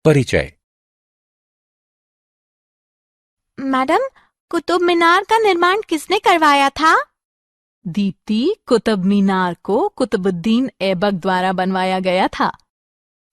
परिचय। मैडम, कुतुब मीनार का निर्माण किसने करवाया था? दीप्ति, कुतुब मीनार को कुतुबुद्दीन ऐबक द्वारा बनवाया गया था।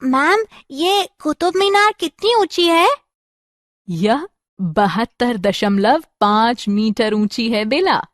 मैम, ये कुतुब मीनार कितनी ऊंची है? यह 72.5 मीटर ऊंची है बेला।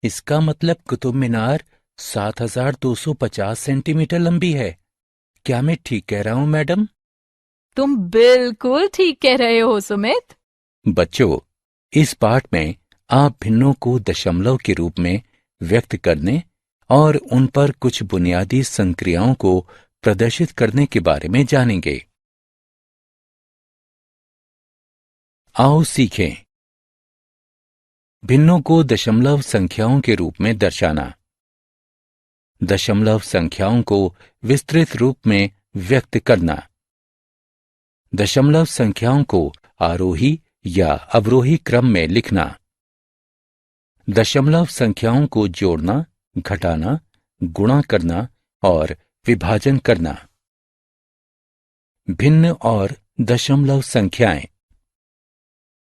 इसका मतलब कुतुब मीनार 7250 सेंटीमीटर लंबी है। क्या मैं ठीक कह रहा हूं मैडम? तुम बिल्कुल ठीक कह रहे हो सुमित। बच्चों, इस पाठ में आप भिन्नों को दशमलव के रूप में व्यक्त करने और उन पर कुछ बुनियादी संक्रियाओं को प्रदर्शित करने के बारे में जानेंगे। आओ सीखें। भिन्नों को दशमलव संख्याओं के रूप में दर्शाना। दशमलव संख्याओं को विस्तृत रूप में व्यक्त करना। दशमलव संख्याओं को आरोही या अवरोही क्रम में लिखना। दशमलव संख्याओं को जोड़ना, घटाना, गुणा करना और विभाजन करना। भिन्न और दशमलव संख्याएं।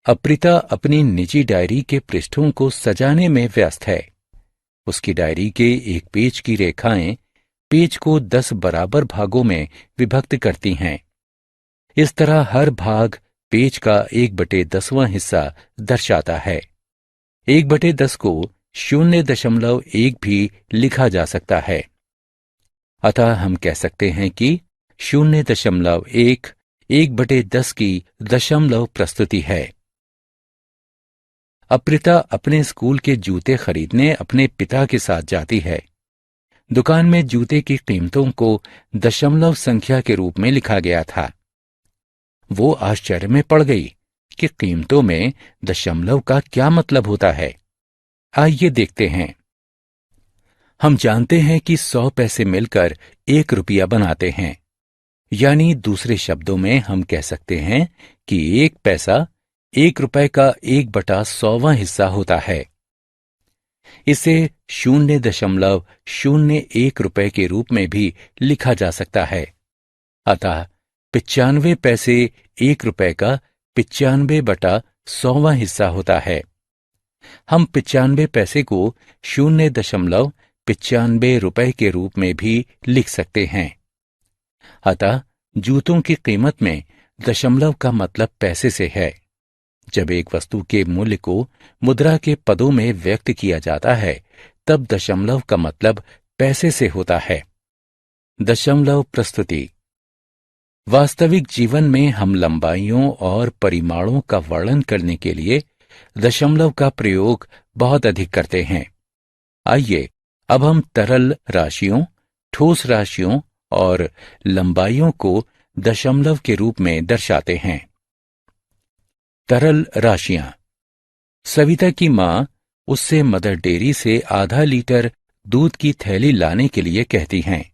अप्रिता अपनी निजी डायरी के पृष्ठों को सजाने में व्यस्त है। उसकी डायरी के एक पेज की रेखाएं पेज को 10 बराबर भागों में विभक्त करती हैं। इस तरह हर भाग पेज का 1/10वां हिस्सा दर्शाता है। 1/10 को 0.1 भी लिखा जा सकता है। अतः हम कह सकते हैं कि 0.1 1/10 की दशमलव प्रस्तुति है। अप्रिता अपने स्कूल के जूते खरीदने अपने पिता के साथ जाती है। दुकान में जूते की कीमतों को दशमलव संख्या के रूप में लिखा गया था। वो आश्चर्य में पड़ गई कि कीमतों में दशमलव का क्या मतलब होता है। आइए देखते हैं। हम जानते हैं कि 100 पैसे मिलकर 1 रुपया बनाते हैं। यानी दूसरे शब्दों में हम कह सकते हैं कि 1 पैसा 1 रुपए का 1/100वां हिस्सा होता है। इसे 0.01 रुपए के रूप में भी लिखा जा सकता है। अतः 95 पैसे 1 रुपए का 95/100वां हिस्सा होता है। हम 95 पैसे को 0.95 रुपए के रूप में भी लिख सकते हैं। अतः जूतों की कीमत में दशमलव का मतलब पैसे से है। जब एक वस्तु के मूल्य को मुद्रा के पदों में व्यक्त किया जाता है, तब दशमलव का मतलब पैसे से होता है। दशमलव प्रस्तुति। वास्तविक जीवन में हम लंबाइयों और परिमाणों का वर्णन करने के लिए दशमलव का प्रयोग बहुत अधिक करते हैं। आइए अब हम तरल राशियों, ठोस राशियों और लंबाइयों को दशमलव के रूप में दर्शाते हैं। तरल राशियां। सविता की मां उससे मदर डेयरी से आधा लीटर दूध की थैली लाने के लिए कहती हैं।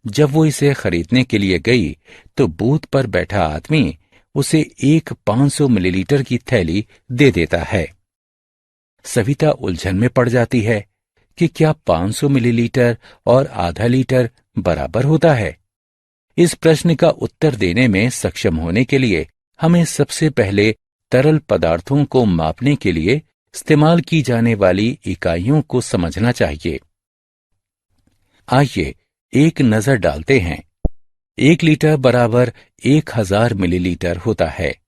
जब वो इसे खरीदने के लिए गई तो बूथ पर बैठा आदमी उसे एक 500 मिलीलीटर की थैली दे देता है। सविता उलझन में पड़ जाती है कि क्या 500 मिलीलीटर और आधा लीटर बराबर होता है। इस प्रश्न का उत्तर देने में सक्षम होने के लिए हमें सबसे पहले तरल पदार्थों को मापने के लिए इस्तेमाल की जाने वाली इकाइयों को समझना चाहिए। आइए एक नजर डालते हैं। 1 लीटर बराबर 1000 मिलीलीटर होता है।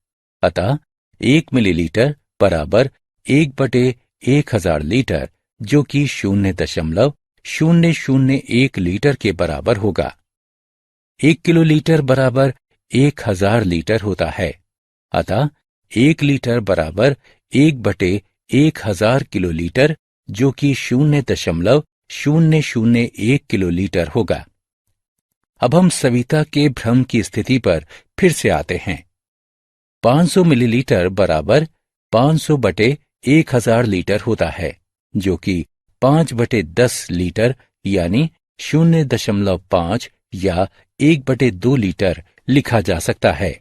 अतः 1 मिलीलीटर बराबर 1/1000 लीटर, जो कि 0.001 लीटर के बराबर होगा। 1 किलोलीटर बराबर 1000 लीटर होता है। अतः 1 लीटर बराबर 1/1000 किलोलीटर, जो कि 0.001 किलोलीटर होगा। अब हम सविता के भ्रम की स्थिति पर फिर से आते हैं। 500 मिलीलीटर बराबर 500/1000 लीटर होता है, जो कि 5/10 लीटर यानी 0.5 या 1/2 लीटर लिखा जा सकता है।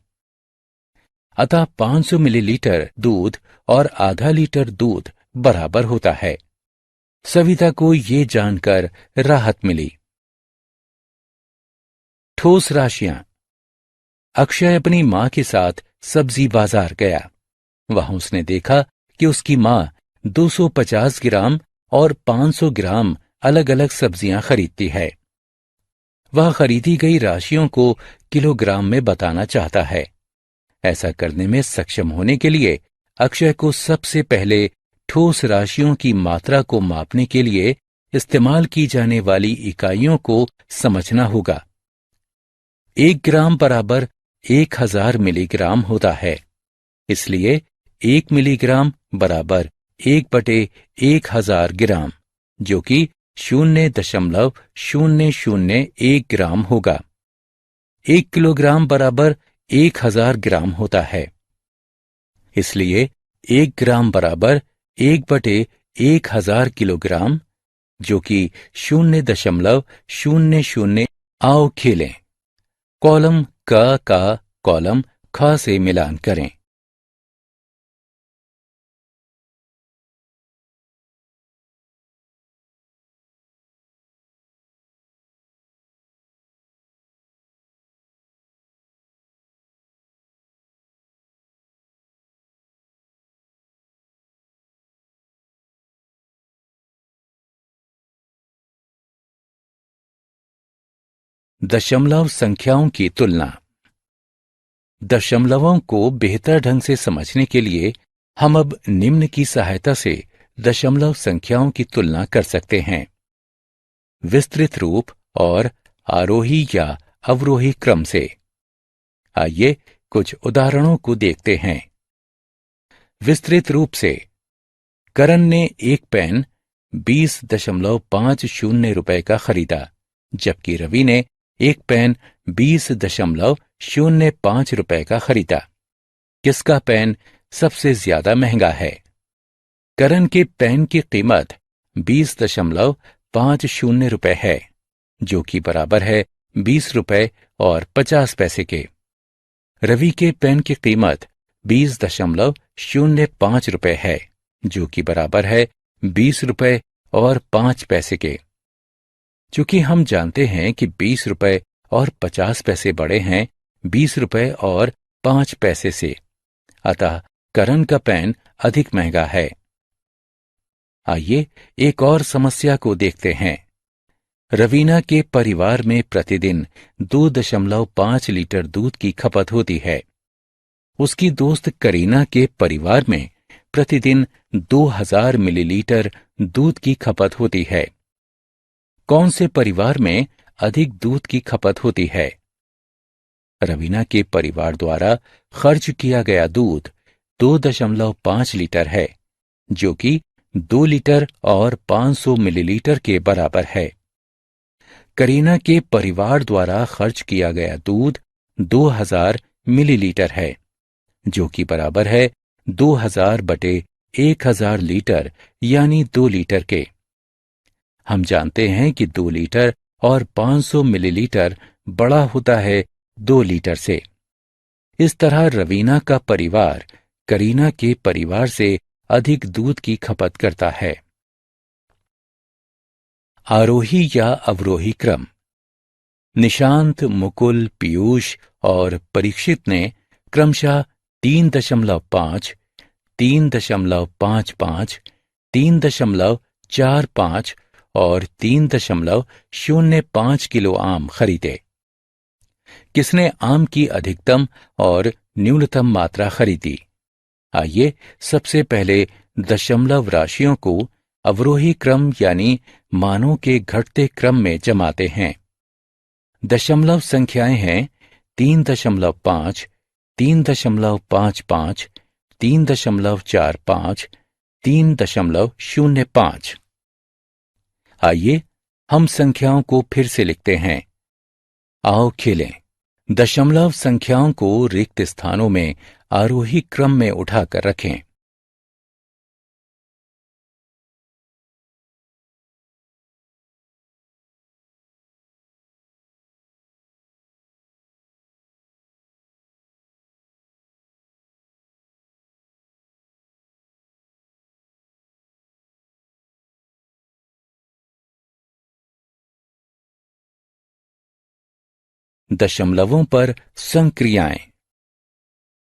अतः 500 मिलीलीटर दूध और आधा लीटर दूध बराबर होता है। सविता को ये जानकर राहत मिली। ठोस राशियां। अक्षय अपनी मां के साथ सब्जी बाजार गया। वहां उसने देखा कि उसकी मां 250 ग्राम और 500 ग्राम अलग अलग सब्जियां खरीदती है। वह खरीदी गई राशियों को किलोग्राम में बताना चाहता है। ऐसा करने में सक्षम होने के लिए अक्षय को सबसे पहले ठोस राशियों की मात्रा को मापने के लिए इस्तेमाल की जाने वाली इकाइयों को समझना होगा। 1 ग्राम बराबर 1000 मिलीग्राम होता है। इसलिए 1 मिलीग्राम बराबर 1/1000 ग्राम, जो कि 0.001 ग्राम होगा। 1 किलोग्राम बराबर 1000 ग्राम होता है। इसलिए 1 ग्राम बराबर 1/1000 किलोग्राम, जो कि 0.000। आओ खेलें। कॉलम क का कॉलम ख से मिलान करें। दशमलव संख्याओं की तुलना। दशमलवों को बेहतर ढंग से समझने के लिए हम अब निम्न की सहायता से दशमलव संख्याओं की तुलना कर सकते हैं। विस्तृत रूप और आरोही या अवरोही क्रम से। आइए कुछ उदाहरणों को देखते हैं। विस्तृत रूप से, करण ने एक पेन 20.50 रुपए का खरीदा, जबकि रवि ने एक पेन 20.05 रुपए का खरीदा। किसका पेन सबसे ज्यादा महंगा है? करण के पेन की कीमत 20.50 रुपए है, जो कि बराबर है 20 रुपए और 50 पैसे के। रवि के पेन की कीमत 20.05 रुपए है, जो कि बराबर है 20 रुपए और 5 पैसे के। चूंकि हम जानते हैं कि 20 रुपए और 50 पैसे बड़े हैं 20 रुपए और 5 पैसे से, अतः करण का पेन अधिक महंगा है। आइए एक और समस्या को देखते हैं। रवीना के परिवार में प्रतिदिन 2.5 लीटर दूध की खपत होती है। उसकी दोस्त करीना के परिवार में प्रतिदिन 2000 मिलीलीटर दूध की खपत होती है। कौन से परिवार में अधिक दूध की खपत होती है? रवीना के परिवार द्वारा खर्च किया गया दूध 2.5 लीटर है, जो कि 2 लीटर और 500 मिलीलीटर के बराबर है। करीना के परिवार द्वारा खर्च किया गया दूध 2000 मिलीलीटर है, जो कि बराबर है 2000/1000 लीटर, यानी 2 लीटर के। हम जानते हैं कि 2 लीटर और 500 मिलीलीटर बड़ा होता है 2 लीटर से। इस तरह रवीना का परिवार करीना के परिवार से अधिक दूध की खपत करता है। आरोही या अवरोही क्रम। निशांत, मुकुल, पीयूष और परीक्षित ने क्रमशः 3.5, 3.55, 3.45 और 3.05 किलो आम खरीदे। किसने आम की अधिकतम और न्यूनतम मात्रा खरीदी? आइए सबसे पहले दशमलव राशियों को अवरोही क्रम यानी मानों के घटते क्रम में जमाते हैं। दशमलव संख्याएं हैं 3.5, 3.55, 3.45, 3.05। आइए हम संख्याओं को फिर से लिखते हैं। आओ खेलें। दशमलव संख्याओं को रिक्त स्थानों में आरोही क्रम में उठाकर रखें। दशमलवों पर संक्रियाएं।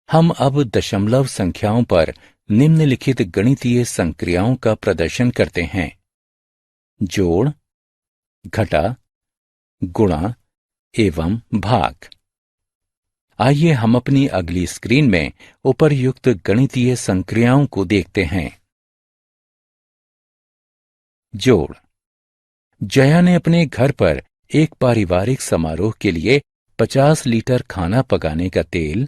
हम अब दशमलव संख्याओं पर निम्नलिखित गणितीय संक्रियाओं का प्रदर्शन करते हैं: जोड़, घटा, गुणा एवं भाग। आइए हम अपनी अगली स्क्रीन में उपर्युक्त गणितीय संक्रियाओं को देखते हैं। जोड़। जया ने अपने घर पर एक पारिवारिक समारोह के लिए 50 लीटर खाना पकाने का तेल,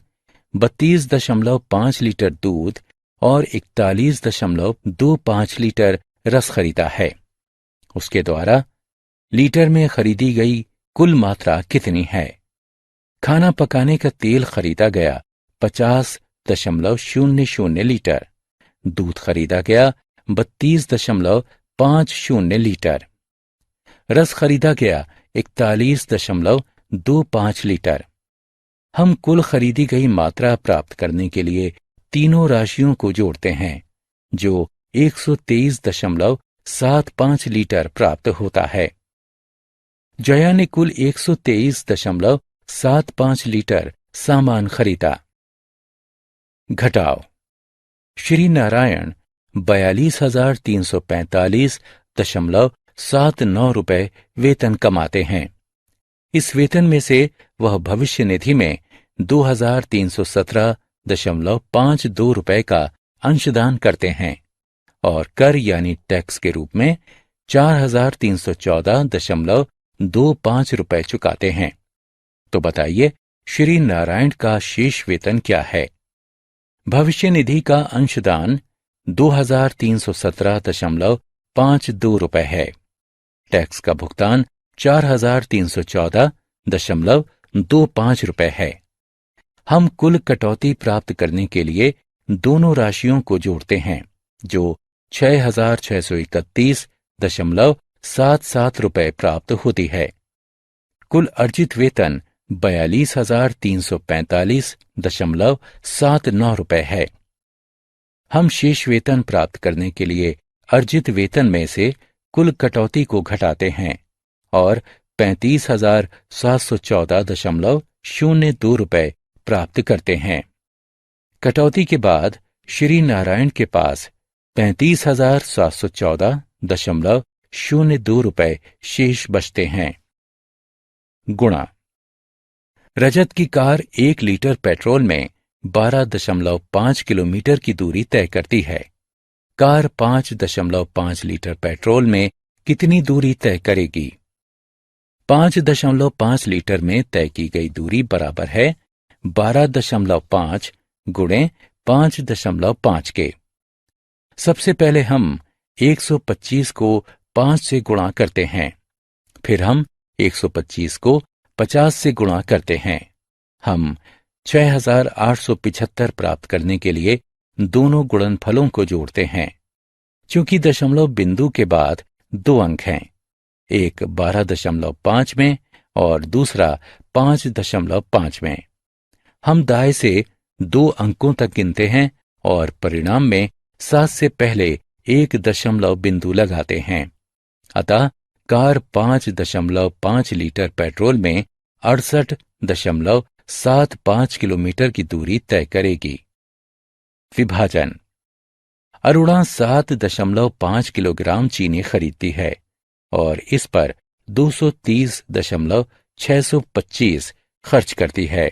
32.5 लीटर दूध और 41.25 लीटर रस खरीदा है। उसके द्वारा लीटर में खरीदी गई कुल मात्रा कितनी है? खाना पकाने का तेल खरीदा गया 50.00 लीटर, दूध खरीदा गया 32.50 लीटर, रस खरीदा गया 41.25 लीटर। हम कुल खरीदी गई मात्रा प्राप्त करने के लिए तीनों राशियों को जोड़ते हैं, जो 123.75 लीटर प्राप्त होता है। जया ने कुल 123.75 लीटर सामान खरीदा। घटाओ। श्री नारायण 42,345.79 रुपए वेतन कमाते हैं। इस वेतन में से वह भविष्य निधि में 2,317.52 रुपए का अंशदान करते हैं और कर यानी टैक्स के रूप में 4,314.25 रुपए चुकाते हैं। तो बताइए, श्री नारायण का शेष वेतन क्या है? भविष्य निधि का अंशदान 2,317.52 रुपए है। टैक्स का भुगतान 4,314.25 रुपए है। हम कुल कटौती प्राप्त करने के लिए दोनों राशियों को जोड़ते हैं, जो 6,631.77 रुपए प्राप्त होती है। कुल अर्जित वेतन 42,345.79 रुपए है। हम शेष वेतन प्राप्त करने के लिए अर्जित वेतन में से कुल कटौती को घटाते हैं और 35,714.02 रुपए प्राप्त करते हैं। कटौती के बाद श्री नारायण के पास 35,714.02 रुपए शेष बचते हैं। गुणा। रजत की कार 1 लीटर पेट्रोल में 12.5 किलोमीटर की दूरी तय करती है। कार 5.5 लीटर पेट्रोल में कितनी दूरी तय करेगी? 5.5 लीटर में तय की गई दूरी बराबर है 12.5 गुणे 5.5 के। सबसे पहले हम 125 को 5 से गुणा करते हैं, फिर हम 125 को 50 से गुणा करते हैं। हम 6,875 प्राप्त करने के लिए दोनों गुणनफलों को जोड़ते हैं। चूंकि दशमलव बिंदु के बाद 2 अंक हैं, एक 12.5 में और दूसरा 5.5 में, हम दाएं से 2 अंकों तक गिनते हैं और परिणाम में 7 से पहले एक दशमलव बिंदु लगाते हैं। अतः कार 5.5 लीटर पेट्रोल में 68.75 किलोमीटर की दूरी तय करेगी। विभाजन। अरुणा 7.5 किलोग्राम चीनी खरीदती है और इस पर 230.625 खर्च करती है।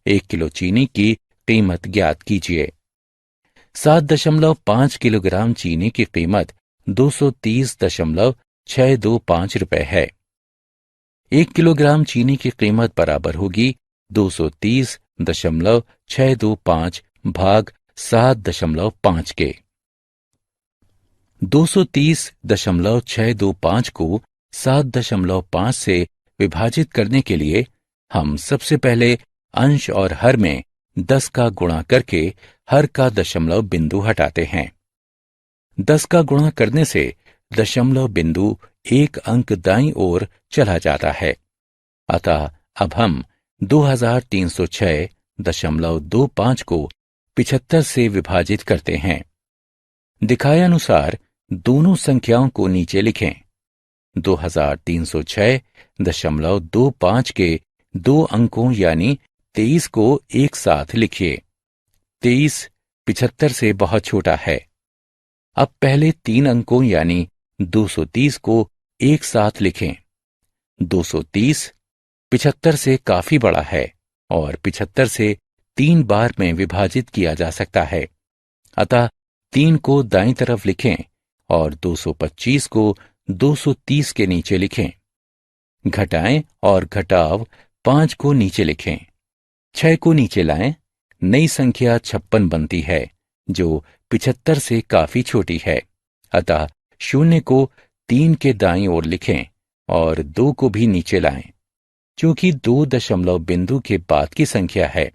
1 किलो चीनी की कीमत ज्ञात कीजिए। 7.5 किलोग्राम चीनी की कीमत 230.625 रुपए है। 1 किलोग्राम चीनी की कीमत बराबर होगी 230.625 भाग 7.5 के। 230.625 को 7.5 से विभाजित करने के लिए हम सबसे पहले अंश और हर में 10 का गुणा करके हर का दशमलव बिंदु हटाते हैं। 10 का गुणा करने से दशमलव बिंदु 1 अंक दाईं ओर चला जाता है। अतः अब हम 2306.25 को 75 से विभाजित करते हैं। दिखाए अनुसार दोनों संख्याओं को नीचे लिखें। 2306.25 के दो अंकों यानी 23 को एक साथ लिखिए। 23 75 से बहुत छोटा है। अब पहले 3 अंकों यानी 230 को एक साथ लिखें। 230 75 से काफी बड़ा है और 75 से 3 बार में विभाजित किया जा सकता है। अतः 3 को दाईं तरफ लिखें और 225 को 230 के नीचे लिखें। घटाएं और घटाव 5 को नीचे लिखें। 6 को नीचे लाएं। नई संख्या 56 बनती है जो 75 से काफी छोटी है। अतः 0 को 3 के दाईं ओर लिखें और 2 को भी नीचे लाएं। चूंकि 2 दशमलव बिंदु के बाद की संख्या है,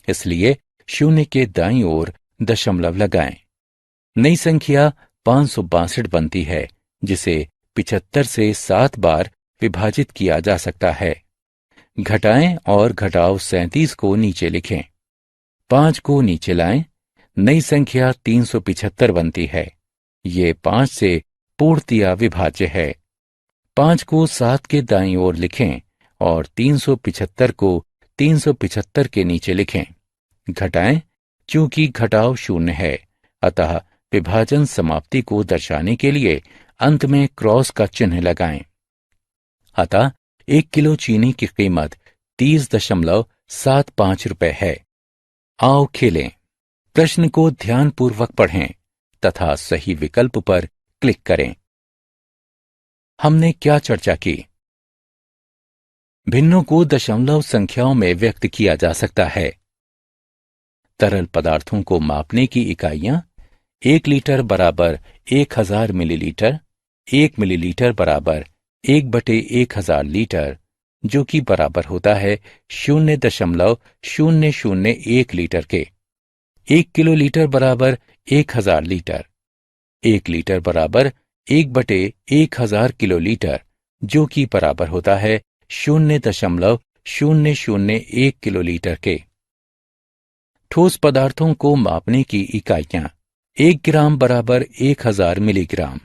इसलिए 0 के दाईं ओर दशमलव लगाएं। नई संख्या 562 बनती है जिसे 75 से 7 बार विभाजित किया जा सकता है। घटाएं और घटाव 37 को नीचे लिखें। 5 को नीचे लाएं। नई संख्या 375 बनती है। ये 5 से पूर्णतया विभाज्य है। 5 को 7 के दाईं ओर लिखें और 375 को 375 के नीचे लिखें। घटाएं। चूंकि घटाव 0 है, अतः विभाजन समाप्ति को दर्शाने के लिए अंत में क्रॉस का चिन्ह लगाएं। अतः 1 किलो चीनी की कीमत 30.75 रुपए है। आओ खेलें। प्रश्न को ध्यानपूर्वक पढ़ें तथा सही विकल्प पर क्लिक करें। हमने क्या चर्चा की? भिन्नों को दशमलव संख्याओं में व्यक्त किया जा सकता है। तरल पदार्थों को मापने की इकाइयां 1 लीटर बराबर 1000 मिलीलीटर, 1 मिलीलीटर बराबर 1/1000 लीटर, जो कि बराबर होता है 0.001 लीटर के। 1 किलोलीटर बराबर 1000 लीटर। 1 लीटर बराबर 1/1000 किलोलीटर, जो कि बराबर होता है 0.001 किलोलीटर के। ठोस पदार्थों को मापने की इकाइयां 1 ग्राम बराबर 1000 मिलीग्राम,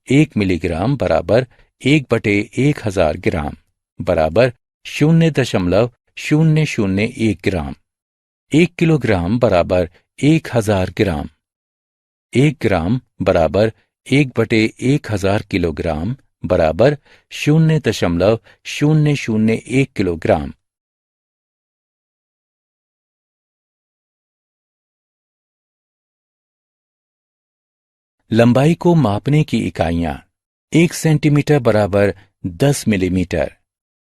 1 मिलीग्राम बराबर 1/1000 ग्राम बराबर 0.001 ग्राम। 1 किलोग्राम बराबर 1000 ग्राम। 1 ग्राम बराबर 1/1000 किलोग्राम बराबर 0.001 किलोग्राम। लंबाई को मापने की इकाइयां 1 सेंटीमीटर बराबर 10 मिलीमीटर,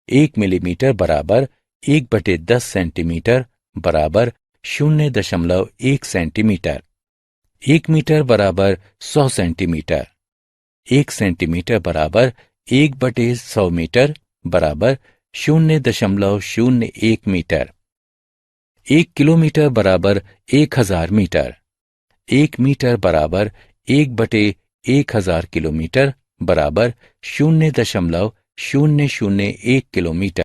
1 मिलीमीटर बराबर 1/10 सेंटीमीटर बराबर 0.1 सेंटीमीटर। 1 मीटर बराबर 100 सेंटीमीटर। 1 सेंटीमीटर बराबर 1/100 मीटर बराबर 0.01 मीटर। 1 किलोमीटर बराबर 1000 मीटर। 1 मीटर बराबर 1/1000 किलोमीटर बराबर 0.001 किलोमीटर।